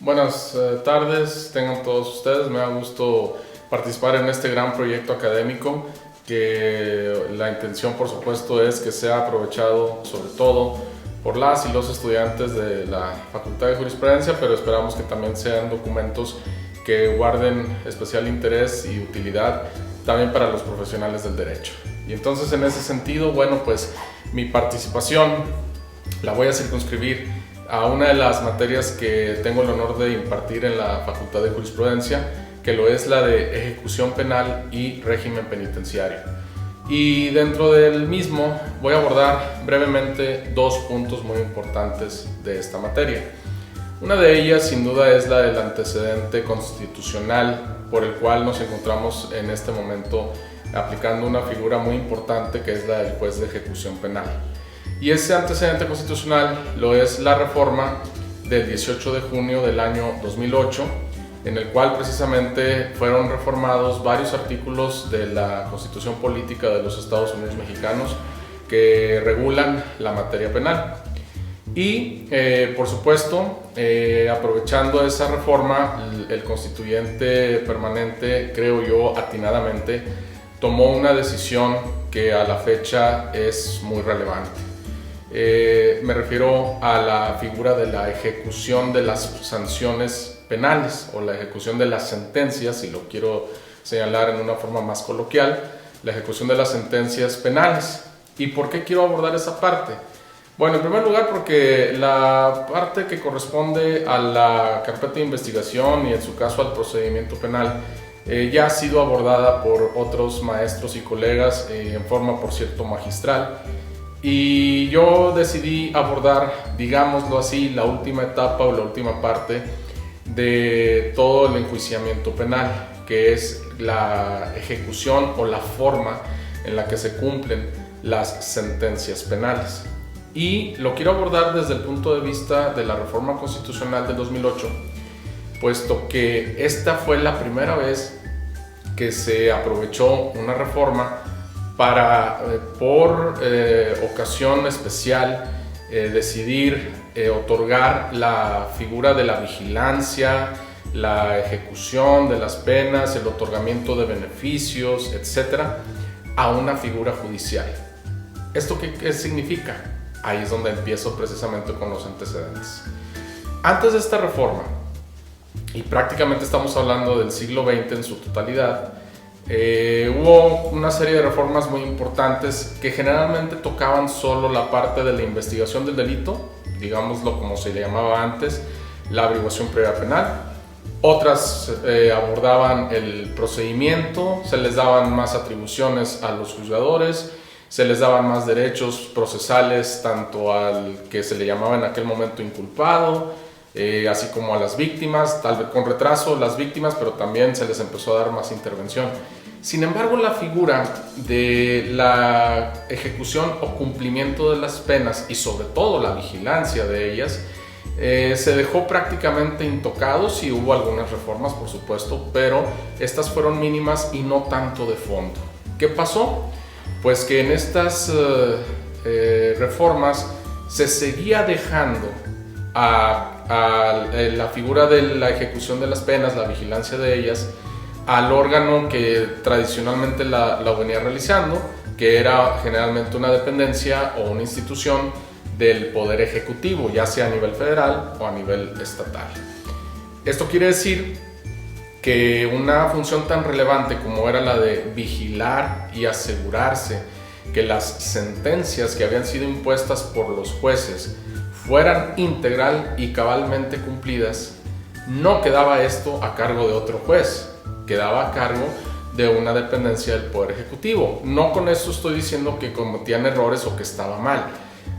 Buenas tardes, tengan todos ustedes. Me da gusto participar en este gran proyecto académico que la intención, por supuesto, es que sea aprovechado sobre todo por las y los estudiantes de la Facultad de Jurisprudencia, pero esperamos que también sean documentos que guarden especial interés y utilidad también para los profesionales del derecho. Y entonces, en ese sentido, bueno, pues mi participación la voy a circunscribir a una de las materias que tengo el honor de impartir en la Facultad de Jurisprudencia, que lo es la de Ejecución Penal y Régimen Penitenciario. Y dentro del mismo voy a abordar brevemente dos puntos muy importantes de esta materia. Una de ellas, sin duda, es la del antecedente constitucional por el cual nos encontramos en este momento aplicando una figura muy importante, que es la del juez de ejecución penal. Y ese antecedente constitucional lo es la reforma del 18 de junio del año 2008, en el cual precisamente fueron reformados varios artículos de la Constitución Política de los Estados Unidos Mexicanos que regulan la materia penal. Y por supuesto, aprovechando esa reforma, el constituyente permanente, creo yo, atinadamente, tomó una decisión que a la fecha es muy relevante. Me refiero a la figura de la ejecución de las sanciones penales o la ejecución de las sentencias, si lo quiero señalar en una forma más coloquial, la ejecución de las sentencias penales. ¿Y por qué quiero abordar esa parte? Bueno, en primer lugar porque la parte que corresponde a la carpeta de investigación y en su caso al procedimiento penal ya ha sido abordada por otros maestros y colegas en forma, por cierto, magistral. Y yo decidí abordar, digámoslo así, la última etapa o la última parte de todo el enjuiciamiento penal, que es la ejecución o la forma en la que se cumplen las sentencias penales. Y lo quiero abordar desde el punto de vista de la reforma constitucional del 2008, puesto que esta fue la primera vez que se aprovechó una reforma para, por ocasión especial, decidir otorgar la figura de la vigilancia, la ejecución de las penas, el otorgamiento de beneficios, etcétera, a una figura judicial. ¿Esto qué significa? Ahí es donde empiezo precisamente con los antecedentes. Antes de esta reforma, y prácticamente estamos hablando del siglo XX en su totalidad, hubo una serie de reformas muy importantes que generalmente tocaban solo la parte de la investigación del delito, digámoslo como se le llamaba antes, la averiguación previa penal. Otras abordaban el procedimiento, se les daban más atribuciones a los juzgadores, se les daban más derechos procesales tanto al que se le llamaba en aquel momento inculpado, así como a las víctimas, tal vez con retraso las víctimas, pero también se les empezó a dar más intervención. Sin embargo, la figura de la ejecución o cumplimiento de las penas y sobre todo la vigilancia de ellas se dejó prácticamente intocado. Sí hubo algunas reformas, por supuesto, pero estas fueron mínimas y no tanto de fondo. ¿Qué pasó? Pues que en estas reformas se seguía dejando a la figura de la ejecución de las penas, la vigilancia de ellas, al órgano que tradicionalmente la venía realizando, que era generalmente una dependencia o una institución del Poder Ejecutivo, ya sea a nivel federal o a nivel estatal. Esto quiere decir que una función tan relevante como era la de vigilar y asegurarse que las sentencias que habían sido impuestas por los jueces fueran integral y cabalmente cumplidas, no quedaba esto a cargo de otro juez, quedaba a cargo de una dependencia del Poder Ejecutivo. No con esto estoy diciendo que cometían errores o que estaba mal,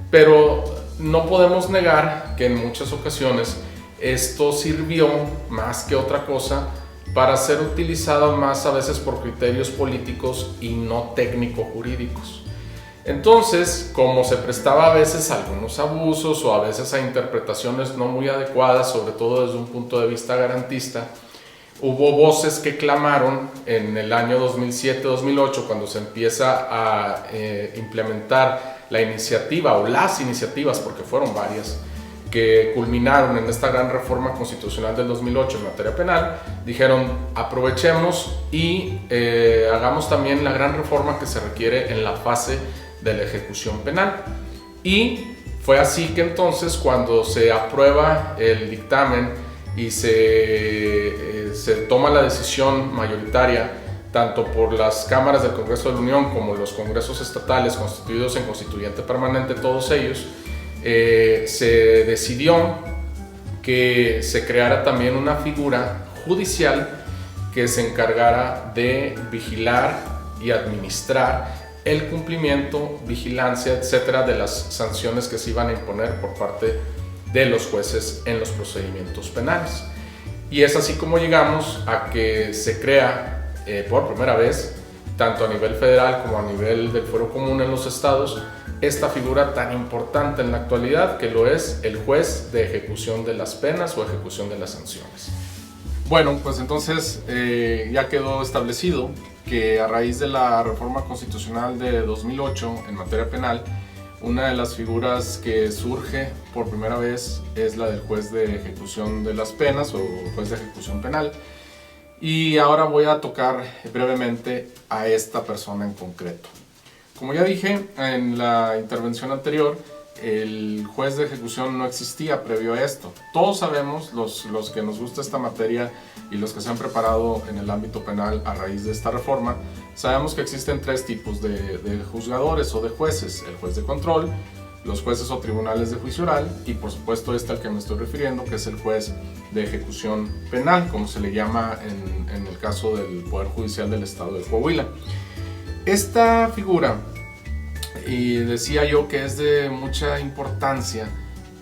pero no podemos negar que en muchas ocasiones esto sirvió más que otra cosa para ser utilizado más a veces por criterios políticos y no técnico-jurídicos. Entonces, como se prestaba a veces a algunos abusos o a veces a interpretaciones no muy adecuadas, sobre todo desde un punto de vista garantista, hubo voces que clamaron en el año 2007-2008, cuando se empieza a implementar la iniciativa o las iniciativas, porque fueron varias, que culminaron en esta gran reforma constitucional del 2008 en materia penal, dijeron aprovechemos y hagamos también la gran reforma que se requiere en la fase de la ejecución penal. Y fue así que entonces cuando se aprueba el dictamen y se toma la decisión mayoritaria tanto por las cámaras del Congreso de la Unión como los congresos estatales constituidos en constituyente permanente, todos ellos, se decidió que se creara también una figura judicial que se encargara de vigilar y administrar el cumplimiento, vigilancia, etcétera, de las sanciones que se iban a imponer por parte de los jueces en los procedimientos penales. Y es así como llegamos a que se crea por primera vez, tanto a nivel federal como a nivel del fuero común en los estados, esta figura tan importante en la actualidad que lo es el juez de ejecución de las penas o ejecución de las sanciones. Bueno, pues entonces ya quedó establecido que a raíz de la reforma constitucional de 2008 en materia penal, una de las figuras que surge por primera vez es la del juez de ejecución de las penas o juez de ejecución penal. Y ahora voy a tocar brevemente a esta persona en concreto. Como ya dije en la intervención anterior, el juez de ejecución no existía previo a esto. Todos sabemos, los que nos gusta esta materia y los que se han preparado en el ámbito penal a raíz de esta reforma, sabemos que existen tres tipos de juzgadores o de jueces: el juez de control, los jueces o tribunales de juicio oral y por supuesto al que me estoy refiriendo, que es el juez de ejecución penal, como se le llama en el caso del Poder Judicial del Estado de Coahuila. Esta figura, y decía yo que es de mucha importancia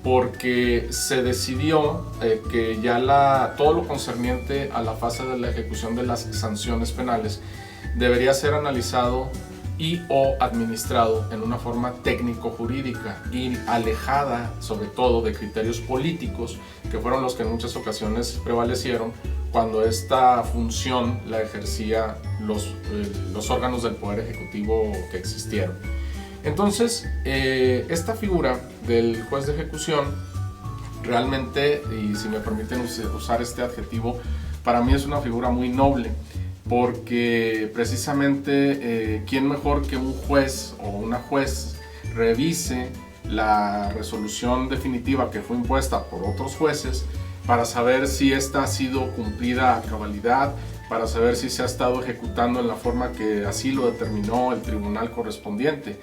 porque se decidió que ya todo lo concerniente a la fase de la ejecución de las sanciones penales debería ser analizado y o administrado en una forma técnico-jurídica y alejada sobre todo de criterios políticos, que fueron los que en muchas ocasiones prevalecieron cuando esta función la ejercía los órganos del Poder Ejecutivo que existieron. Entonces, esta figura del juez de ejecución realmente, y si me permiten usar este adjetivo, para mí es una figura muy noble, porque precisamente quién mejor que un juez o una juez revise la resolución definitiva que fue impuesta por otros jueces para saber si esta ha sido cumplida a cabalidad, para saber si se ha estado ejecutando en la forma que así lo determinó el tribunal correspondiente.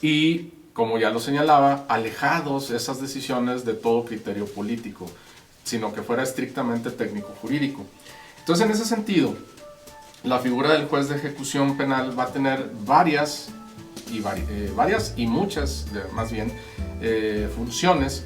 Y, como ya lo señalaba, alejados esas decisiones de todo criterio político, sino que fuera estrictamente técnico-jurídico. Entonces, en ese sentido, la figura del juez de ejecución penal va a tener varias y muchas, más bien, funciones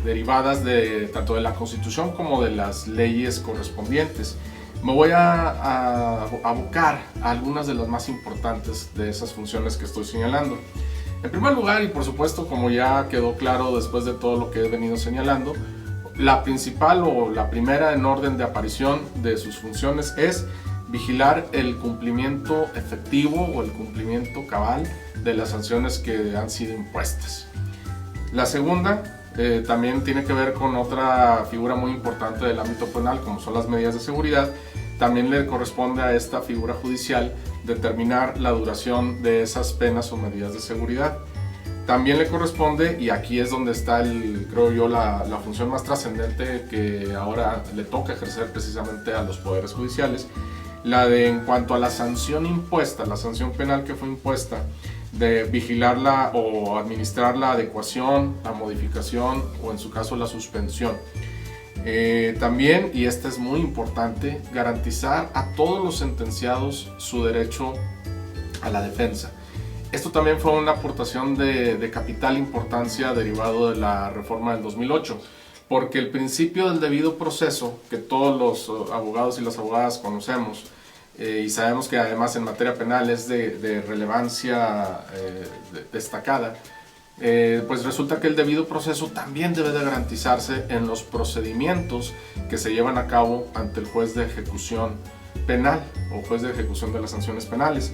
derivadas tanto de la Constitución como de las leyes correspondientes. Me voy a abocar a algunas de las más importantes de esas funciones que estoy señalando. En primer lugar, y por supuesto como ya quedó claro después de todo lo que he venido señalando, la principal o la primera en orden de aparición de sus funciones es vigilar el cumplimiento efectivo o el cumplimiento cabal de las sanciones que han sido impuestas. La segunda también tiene que ver con otra figura muy importante del ámbito penal, como son las medidas de seguridad. También le corresponde a esta figura judicial determinar la duración de esas penas o medidas de seguridad. También le corresponde, y aquí es donde está creo yo, la función más trascendente que ahora le toca ejercer precisamente a los poderes judiciales, la de, en cuanto a la sanción impuesta, la sanción penal que fue impuesta, de vigilarla o administrar la adecuación, la modificación o en su caso la suspensión. También, y esta es muy importante, garantizar a todos los sentenciados su derecho a la defensa. Esto también fue una aportación de capital importancia derivado de la reforma del 2008, porque el principio del debido proceso, que todos los abogados y las abogadas conocemos, y sabemos que además en materia penal es de relevancia destacada, pues resulta que el debido proceso también debe de garantizarse en los procedimientos que se llevan a cabo ante el juez de ejecución penal o juez de ejecución de las sanciones penales.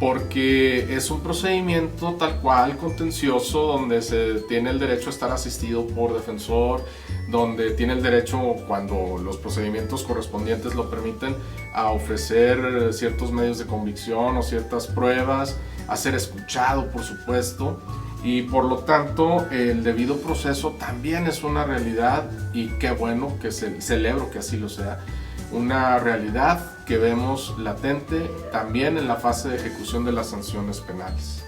porque es un procedimiento tal cual contencioso donde se tiene el derecho a estar asistido por defensor, donde tiene el derecho, cuando los procedimientos correspondientes lo permiten, a ofrecer ciertos medios de convicción o ciertas pruebas, a ser escuchado, por supuesto, y por lo tanto el debido proceso también es una realidad, y qué bueno, que celebro que así lo sea, una realidad que vemos latente también en la fase de ejecución de las sanciones penales.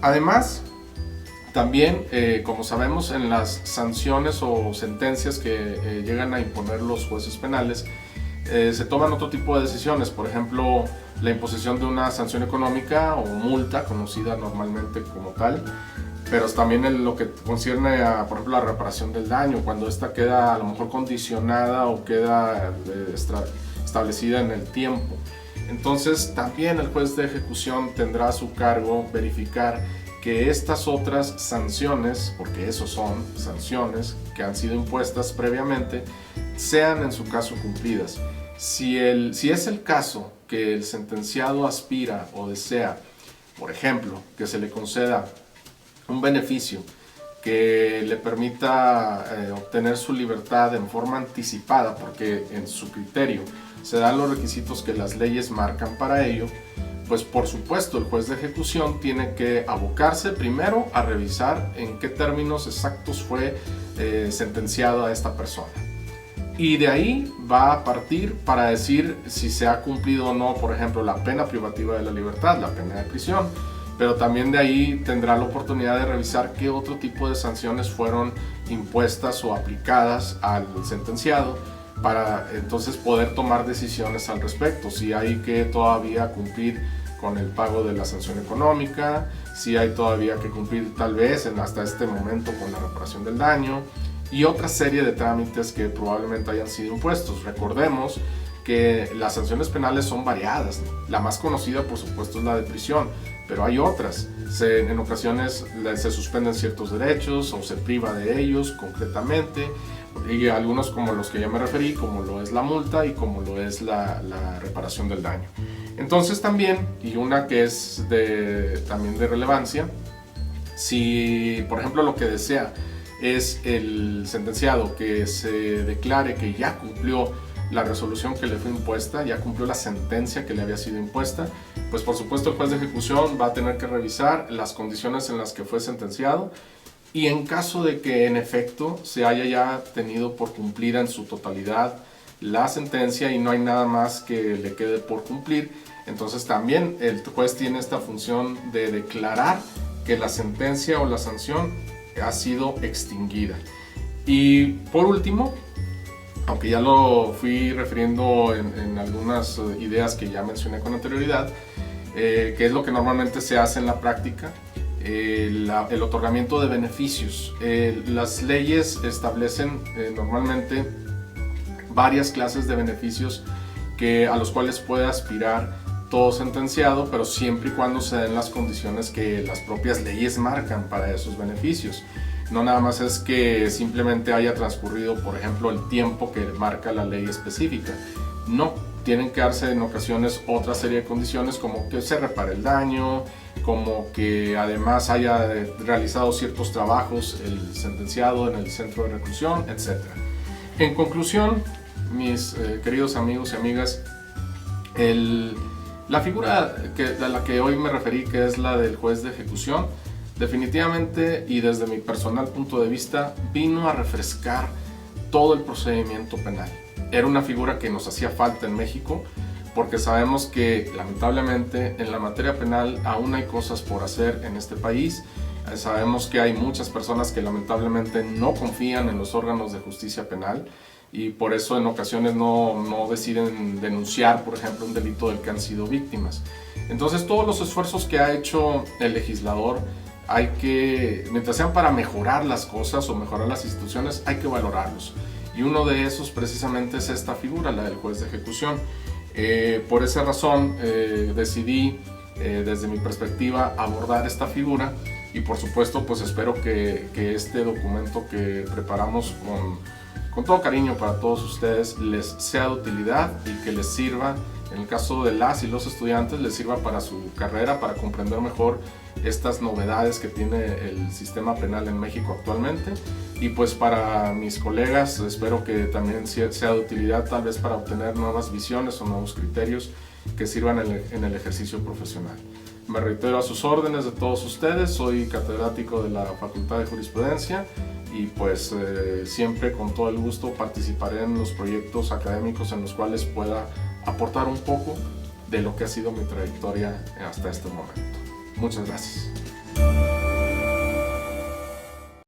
Además, también, como sabemos, en las sanciones o sentencias que llegan a imponer los jueces penales, se toman otro tipo de decisiones, por ejemplo, la imposición de una sanción económica o multa, conocida normalmente como tal, pero también en lo que concierne a, por ejemplo, la reparación del daño, cuando esta queda a lo mejor condicionada o queda establecida en el tiempo. Entonces, también el juez de ejecución tendrá a su cargo verificar que estas otras sanciones, porque eso son sanciones que han sido impuestas previamente, sean en su caso cumplidas. Si es el caso que el sentenciado aspira o desea, por ejemplo, que se le conceda un beneficio que le permita obtener su libertad en forma anticipada, porque en su criterio se dan los requisitos que las leyes marcan para ello, pues por supuesto el juez de ejecución tiene que abocarse primero a revisar en qué términos exactos fue sentenciado a esta persona. Y de ahí va a partir para decir si se ha cumplido o no, por ejemplo, la pena privativa de la libertad, la pena de prisión. Pero también de ahí tendrá la oportunidad de revisar qué otro tipo de sanciones fueron impuestas o aplicadas al sentenciado, para entonces poder tomar decisiones al respecto. Si hay que todavía cumplir con el pago de la sanción económica, si hay todavía que cumplir tal vez hasta este momento con la reparación del daño, y otra serie de trámites que probablemente hayan sido impuestos. Recordemos que las sanciones penales son variadas. La más conocida, por supuesto, es la de prisión, pero hay otras. En ocasiones se suspenden ciertos derechos o se priva de ellos concretamente, y algunos, como los que ya me referí, como lo es la multa y como lo es la reparación del daño. Entonces también, y una que es también de relevancia, si por ejemplo lo que desea es el sentenciado que se declare que ya cumplió la resolución que le fue impuesta, ya cumplió la sentencia que le había sido impuesta, pues por supuesto el juez de ejecución va a tener que revisar las condiciones en las que fue sentenciado, y en caso de que en efecto se haya ya tenido por cumplida en su totalidad la sentencia y no hay nada más que le quede por cumplir, entonces también el juez tiene esta función de declarar que la sentencia o la sanción ha sido extinguida. Y por último, aunque ya lo fui refiriendo en algunas ideas que ya mencioné con anterioridad, que es lo que normalmente se hace en la práctica, el otorgamiento de beneficios. Las leyes establecen normalmente varias clases de beneficios a los cuales puede aspirar todo sentenciado, pero siempre y cuando se den las condiciones que las propias leyes marcan para esos beneficios. No nada más es que simplemente haya transcurrido, por ejemplo, el tiempo que marca la ley específica. No, tienen que darse en ocasiones otra serie de condiciones, como que se repare el daño, como que además haya realizado ciertos trabajos el sentenciado en el centro de reclusión, etc. En conclusión, mis queridos amigos y amigas, la figura a la que hoy me referí, que es la del juez de ejecución, definitivamente y desde mi personal punto de vista, vino a refrescar todo el procedimiento penal. Era una figura que nos hacía falta en México, porque sabemos que lamentablemente en la materia penal aún hay cosas por hacer en este país. Sabemos que hay muchas personas que lamentablemente no confían en los órganos de justicia penal, y por eso en ocasiones no deciden denunciar, por ejemplo, un delito del que han sido víctimas. Entonces todos los esfuerzos que ha hecho el legislador, mientras sean para mejorar las cosas o mejorar las instituciones, hay que valorarlos. Y uno de esos precisamente es esta figura, la del juez de ejecución. Por esa razón decidí, desde mi perspectiva, abordar esta figura, y por supuesto pues espero que este documento que preparamos con todo cariño para todos ustedes les sea de utilidad y que les sirva en el caso de las y los estudiantes, les sirva para su carrera, para comprender mejor estas novedades que tiene el sistema penal en México actualmente. Y pues para mis colegas espero que también sea de utilidad, tal vez para obtener nuevas visiones o nuevos criterios que sirvan en el ejercicio profesional. Me reitero a sus órdenes de todos ustedes, soy catedrático de la Facultad de Jurisprudencia y pues siempre con todo el gusto participaré en los proyectos académicos en los cuales pueda aportar un poco de lo que ha sido mi trayectoria hasta este momento. Muchas gracias.